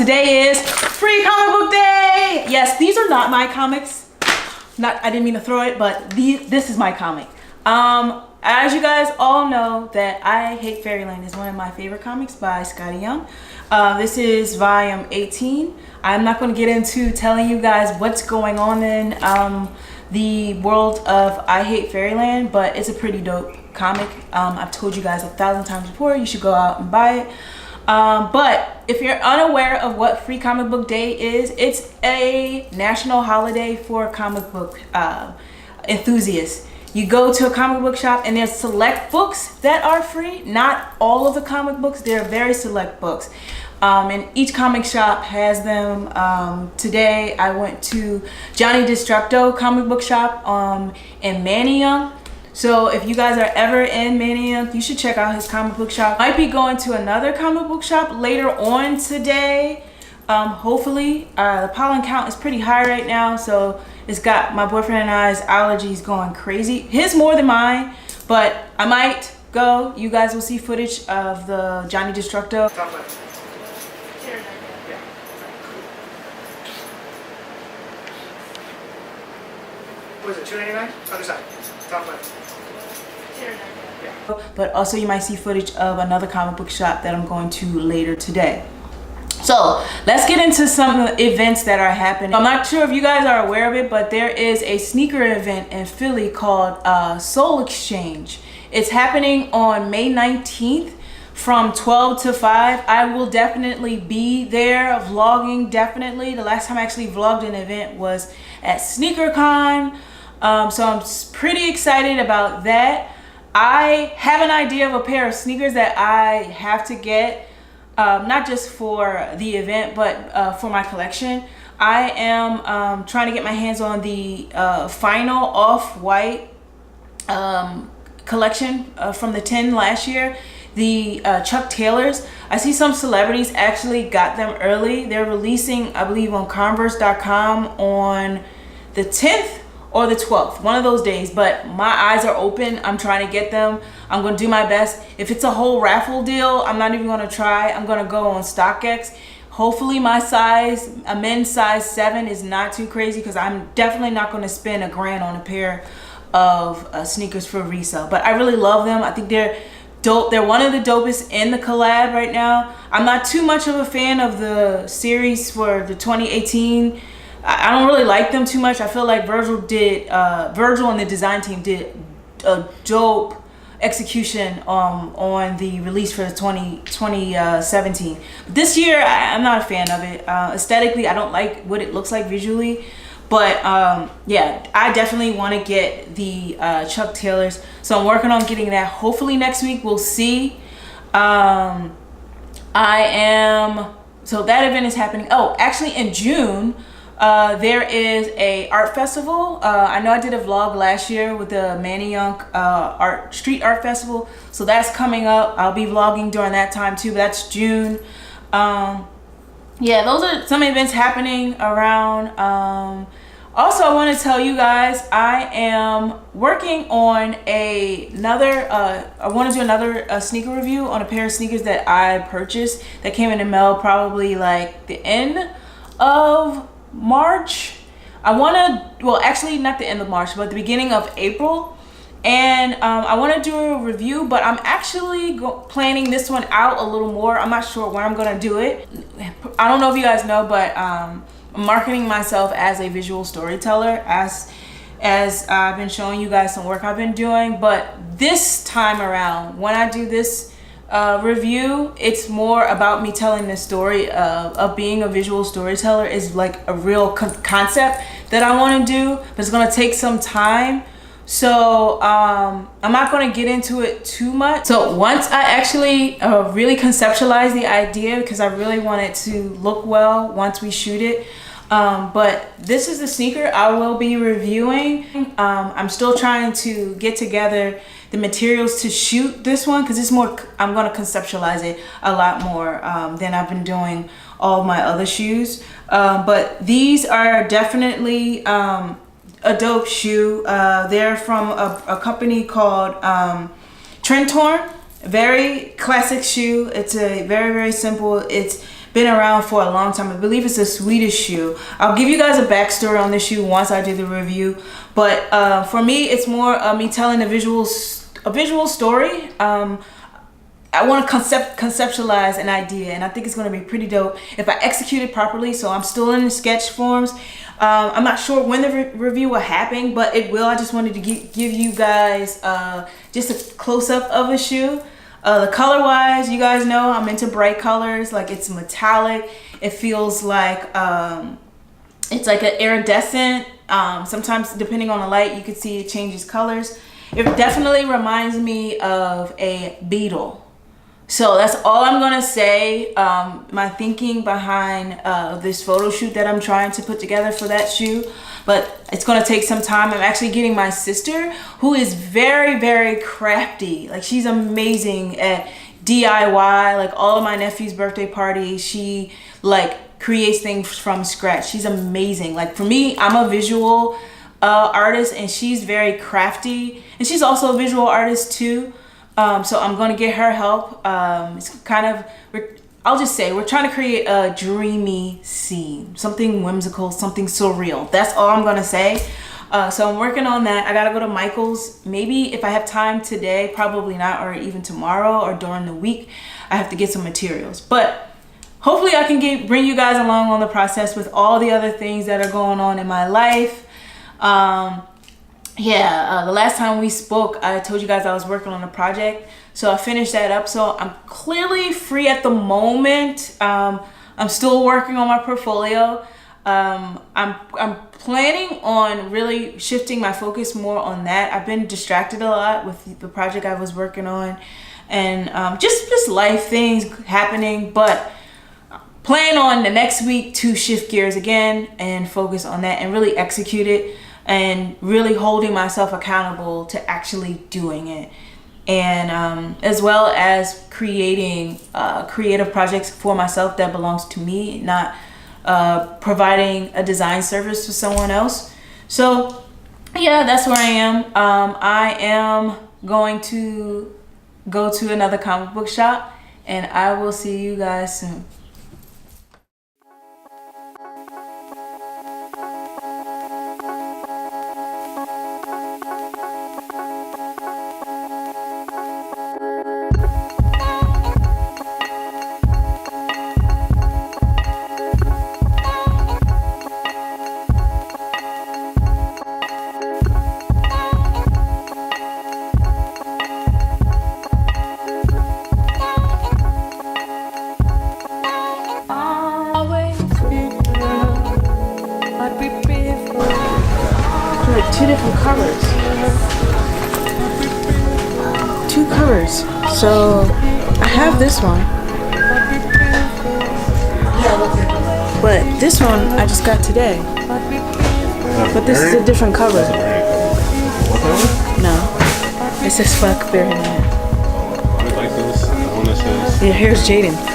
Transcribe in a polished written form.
Today is Free Comic Book Day. Yes, these are not my comics. I didn't mean to throw it, but this is my comic. As you guys all know, that I Hate Fairyland is one of my favorite comics by Skottie Young. This is volume 18. I'm not going to get into telling you guys what's going on in the world of I Hate Fairyland, but it's a pretty dope comic. I've told you guys 1,000 times before, you should go out and buy it. But if you're unaware of what Free Comic Book Day is, it's a national holiday for comic book enthusiasts. You go to a comic book shop and there's select books that are free. Not all of the comic books, they're very select books. And each comic shop has them. Today I went to Johnny Destructo comic book shop in Manayunk. So if you guys are ever in Manayunk, you should check out his comic book shop. Might be going to another comic book shop later on today. Hopefully. The pollen count is pretty high right now, so it's got my boyfriend and I's allergies going crazy. His more than mine, but I might go. You guys will see footage of the Johnny Destructo. What is it, $2.99? Other side. Top left. But also you might see footage of another comic book shop that I'm going to later today. So let's get into some events that are happening. I'm not sure if you guys are aware of it, but there is a sneaker event in Philly called Soul Exchange. It's happening on May 19th from 12 to 5. I will definitely be there vlogging, definitely. The last time I actually vlogged an event was at SneakerCon. So I'm pretty excited about that. I have an idea of a pair of sneakers that I have to get, not just for the event, but for my collection. I am trying to get my hands on the final Off-White collection from the 10 last year, the Chuck Taylors. I see some celebrities actually got them early. They're releasing, I believe, on Converse.com on the 10th or the 12th, one of those days, but my eyes are open. I'm trying to get them. I'm gonna do my best. If it's a whole raffle deal, I'm not even gonna try. I'm gonna go on StockX. Hopefully my size, a men's size 7, is not too crazy, because I'm definitely not gonna spend $1,000 on a pair of sneakers for resale. But I really love them. I think they're dope. They're one of the dopest in the collab right now. I'm not too much of a fan of the series for the 2018. I don't really like them too much. I feel like Virgil and the design team did a dope execution on the release for the 2017. This year, I'm not a fan of it. Aesthetically, I don't like what it looks like visually. But yeah, I definitely want to get the Chuck Taylors. So I'm working on getting that. Hopefully next week, we'll see. So that event is happening. Oh, actually in June, there is a art festival. I know I did a vlog last year with the Manayunk Street Art Festival, so that's coming up. I'll be vlogging during that time too, but that's June. Yeah, those are some events happening around. Also, I want to tell you guys, I am working on another, I want to do another sneaker review on a pair of sneakers that I purchased that came in the mail probably like the end of March. I want to, well, actually not the end of March, but the beginning of April. And I want to do a review, but I'm actually planning this one out a little more. I'm not sure where I'm going to do it. I don't know if you guys know, but I'm marketing myself as a visual storyteller, as I've been showing you guys some work I've been doing. But this time around, when I do this review, it's more about me telling the story of being a visual storyteller. Is like a real concept that I want to do, but it's going to take some time. So I'm not going to get into it too much. So once I actually really conceptualize the idea, because I really want it to look well once we shoot it. But this is the sneaker I will be reviewing. I'm still trying to get together the materials to shoot this one, because it's more, I'm going to conceptualize it a lot more than I've been doing all my other shoes. But these are definitely a dope shoe. They're from a company called Trentorn. Very classic shoe. It's a very, very simple. It's been around for a long time. I believe it's a Swedish shoe. I'll give you guys a backstory on this shoe once I do the review. But for me, it's more me telling a visual story. I want to conceptualize an idea, and I think it's going to be pretty dope if I execute it properly. So I'm still in the sketch forms. I'm not sure when the review will happen, but it will. I just wanted to give you guys just a close-up of the shoe. The color-wise, you guys know I'm into bright colors. Like, it's metallic. It feels like it's like an iridescent. Sometimes, depending on the light, you can see it changes colors. It definitely reminds me of a beetle. So that's all I'm gonna say. My thinking behind this photo shoot that I'm trying to put together for that shoe, but it's gonna take some time. I'm actually getting my sister, who is very, very crafty. Like, she's amazing at DIY. Like, all of my nephew's birthday parties, she like creates things from scratch. She's amazing. Like, for me, I'm a visual artist, and she's very crafty, and she's also a visual artist too. So I'm going to get her help. It's kind of, I'll just say, we're trying to create a dreamy scene, something whimsical, something surreal. That's all I'm going to say. So I'm working on that. I got to go to Michael's. Maybe if I have time today, probably not, or even tomorrow or during the week, I have to get some materials. But hopefully I can bring you guys along on the process with all the other things that are going on in my life. The last time we spoke, I told you guys I was working on a project, so I finished that up. So I'm clearly free at the moment. I'm still working on my portfolio. I'm planning on really shifting my focus more on that. I've been distracted a lot with the project I was working on, and just life things happening. But plan on the next week to shift gears again and focus on that and really execute it, and really holding myself accountable to actually doing it, and as well as creating creative projects for myself that belongs to me, not providing a design service for someone else. So yeah, that's where I am. I am going to go to another comic book shop, and I will see you guys soon. Two different covers. Two covers. So I have this one, but this one I just got today. But this is a different cover. No, it says "fuck Barry Man." I like this. The one that says. Yeah, here's Jaden.